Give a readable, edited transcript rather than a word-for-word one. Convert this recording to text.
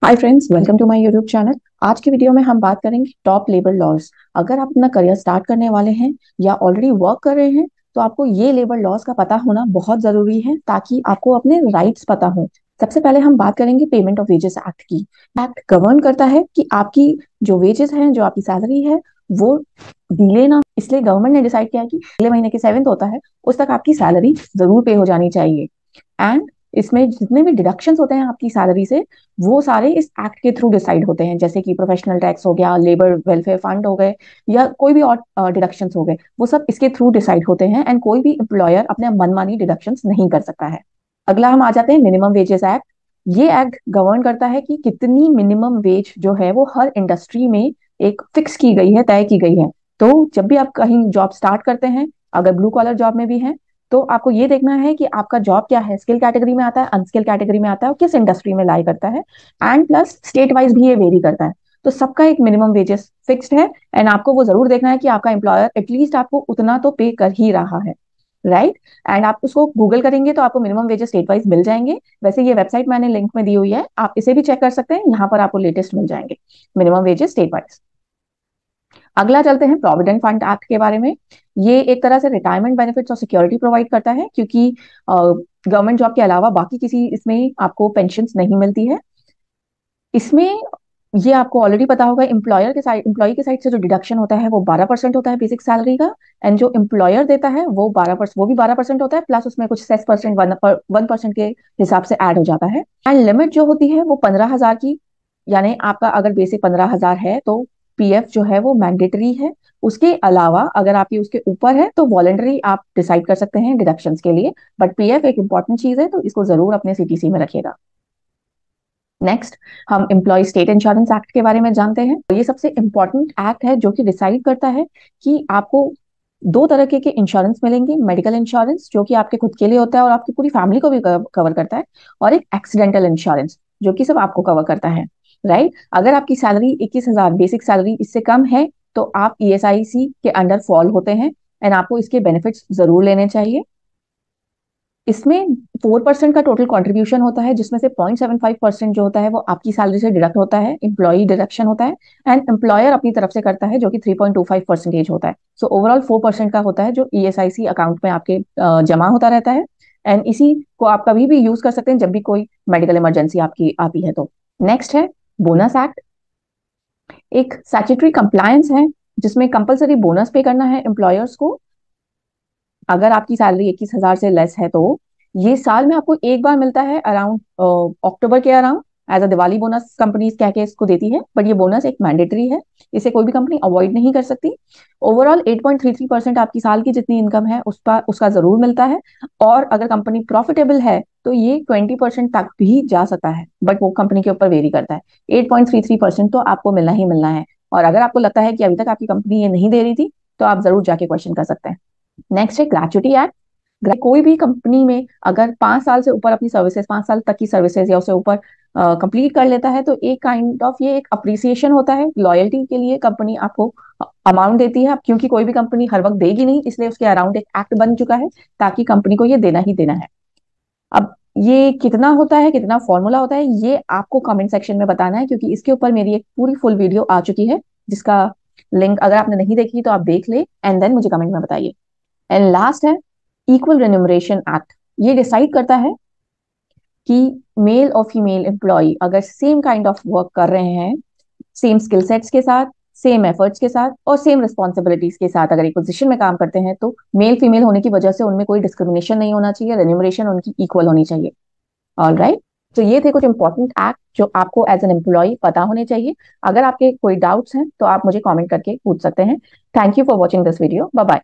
Hi friends, welcome to my YouTube channel. आज की video में हम बात करेंगे टॉप लेबर लॉज। अगर आप अपना करियर स्टार्ट करने वाले हैं या ऑलरेडी वर्क कर रहे हैं तो आपको ये लेबर लॉज का पता होना बहुत जरूरी है ताकि आपको अपने राइट्स पता हो। सबसे पहले हम बात करेंगे पेमेंट ऑफ वेजेस एक्ट की। एक्ट गवर्न करता है कि आपकी जो वेजेस हैं, जो आपकी सैलरी है, वो डिले ना, इसलिए गवर्नमेंट ने डिसाइड किया कि अगले महीने के 7th होता है उस तक आपकी सैलरी जरूर पे हो जानी चाहिए। एंड इसमें जितने भी डिडक्शंस होते हैं आपकी सैलरी से, वो सारे इस एक्ट के थ्रू डिसाइड होते हैं, जैसे कि प्रोफेशनल टैक्स हो गया, लेबर वेलफेयर फंड हो गए, या कोई भी और डिडक्शंस हो गए, वो सब इसके थ्रू डिसाइड होते हैं। एंड कोई भी एम्प्लॉयर अपने मनमानी डिडक्शंस नहीं कर सकता है। अगला हम आ जाते हैं मिनिमम वेजेस एक्ट। ये एक्ट गवर्न करता है कि कितनी मिनिमम वेज जो है वो हर इंडस्ट्री में एक फिक्स की गई है, तय की गई है। तो जब भी आप कहीं जॉब स्टार्ट करते हैं, अगर ब्लू कॉलर जॉब में भी है, तो आपको ये देखना है कि आपका जॉब क्या है, स्किल कैटेगरी में आता है, अनस्किल कैटेगरी में आता है, और किस इंडस्ट्री में लाई करता है। एंड प्लस स्टेट वाइज भी ये वेरी करता है। तो सबका एक मिनिमम वेजेस फिक्स्ड है। एंड आपको वो जरूर देखना है कि आपका एम्प्लॉयर एटलीस्ट आपको उतना तो पे कर ही रहा है, राइट। एंड आप उसको गूगल करेंगे तो आपको मिनिमम वेजेस स्टेट वाइज मिल जाएंगे। वैसे ये वेबसाइट मैंने लिंक में दी हुई है, आप इसे भी चेक कर सकते हैं, यहाँ पर आपको लेटेस्ट मिल जाएंगे मिनिमम वेजेस स्टेट वाइज। अगला चलते हैं प्रोविडेंट फंड एक्ट के बारे में। ये एक तरह से रिटायरमेंट बेनिफिट्स और सिक्योरिटी प्रोवाइड करता है, क्योंकि गवर्नमेंट जॉब के अलावा बाकी किसी इसमें आपको पेंशन नहीं मिलती है। इसमें ये आपको ऑलरेडी पता होगा, एम्प्लॉय के साइड से जो डिडक्शन होता है वो 12% होता है बेसिक सैलरी का। एंड जो एम्प्लॉयर देता है वो 12%, वो भी 12% होता है, प्लस उसमें कुछ सेस परसेंट 1% के हिसाब से ऐड हो जाता है। एंड लिमिट जो होती है वो 15,000 की, यानी आपका अगर बेसिक 15,000 है तो पीएफ जो है वो मैंडेटरी है। उसके अलावा अगर आपकी उसके ऊपर है तो वॉलंटरी आप डिसाइड कर सकते हैं डिडक्शंस के लिए। बट पीएफ एक इंपॉर्टेंट चीज है, तो इसको जरूर अपने सीटीसी में रखिएगा। नेक्स्ट, हम एम्प्लॉय स्टेट इंश्योरेंस एक्ट के बारे में जानते हैं। ये सबसे इंपॉर्टेंट एक्ट है जो कि डिसाइड करता है कि आपको दो तरह के इंश्योरेंस मिलेंगे। मेडिकल इंश्योरेंस जो कि आपके खुद के लिए होता है और आपकी पूरी फैमिली को भी कवर करता है, और एक एक्सीडेंटल इंश्योरेंस जो कि सिर्फ आपको कवर करता है, राइट। अगर आपकी सैलरी 21,000 बेसिक सैलरी, इससे कम है, तो आप ईएसआईसी के अंडर फॉल होते हैं। एंड आपको इसके बेनिफिट्स जरूर लेने चाहिए। इसमें 4% का टोटल कंट्रीब्यूशन होता है, जिसमें से 0.75% जो होता है वो आपकी सैलरी से डिडक्ट होता है, एम्प्लॉय डिडक्शन होता है। एंड एम्प्लॉयर अपनी तरफ से करता है, जो कि 3.25% होता है। सो ओवरऑल 4% का होता है जो ईएसआईसी अकाउंट में आपके जमा होता रहता है। एंड इसी को आप कभी भी यूज कर सकते हैं जब भी कोई मेडिकल इमरजेंसी आपकी आती है तो। नेक्स्ट है बोनस एक्ट। एक स्टैट्यूटरी कंप्लायंस है जिसमें कंपलसरी बोनस पे करना है एम्प्लॉयर्स को। अगर आपकी सैलरी 21,000 से लेस है तो ये साल में आपको एक बार मिलता है, अराउंड अक्टूबर के around, as a Diwali bonus companies कह के इसको देती है। बट ये बोनस एक मैंडेटरी है, इसे कोई भी कंपनी अवॉइड नहीं कर सकती। ओवरऑल 8.33% आपकी साल की जितनी इनकम है उसका जरूर मिलता है। और अगर कंपनी प्रॉफिटेबल है तो ये 20% तक भी जा सकता है, बट वो कंपनी के ऊपर वेरी करता है। 8.33% तो आपको मिलना ही मिलना है। और अगर आपको लगता है कि अभी तक आपकी कंपनी ये नहीं दे रही थी, तो आप जरूर जाके क्वेश्चन कर सकते हैं। नेक्स्ट है ग्रेचुटी एक्ट। कोई भी कंपनी में अगर 5 साल से ऊपर अपनी सर्विसेज, 5 साल तक की सर्विसेज या उससे ऊपर कंप्लीट कर लेता है, तो एक काइंड ऑफ ये एक अप्रिसिएशन होता है, लॉयल्टी के लिए कंपनी आपको अमाउंट देती है। अब क्योंकि कोई भी कंपनी हर वक्त देगी नहीं, इसलिए उसके अराउंड एक एक्ट बन चुका है ताकि कंपनी को ये देना ही देना है। अब ये कितना होता है, कितना फॉर्मूला होता है, ये आपको कमेंट सेक्शन में बताना है, क्योंकि इसके ऊपर मेरी एक पूरी फुल वीडियो आ चुकी है, जिसका लिंक अगर आपने नहीं देखी तो आप देख ले एंड देन मुझे कमेंट में बताइए। एंड लास्ट है इक्वल रेन्यूमरेशन एक्ट। ये डिसाइड करता है कि मेल और फीमेल एम्प्लॉय अगर सेम काइंड ऑफ वर्क कर रहे हैं, सेम स्किल सेट्स के साथ, सेम एफर्ट्स के साथ और सेम रिस्पॉन्सिबिलिटीज के साथ अगर एक पोजीशन में काम करते हैं, तो मेल फीमेल होने की वजह से उनमें कोई डिस्क्रिमिनेशन नहीं होना चाहिए, रेन्यूमरेशन उनकी इक्वल होनी चाहिए। All right. तो ये थे कुछ इंपॉर्टेंट एक्ट जो आपको एज एन एम्प्लॉय पता होने चाहिए। अगर आपके कोई डाउट्स हैं तो आप मुझे कमेंट करके पूछ सकते हैं। Thank you for watching this video. Bye bye.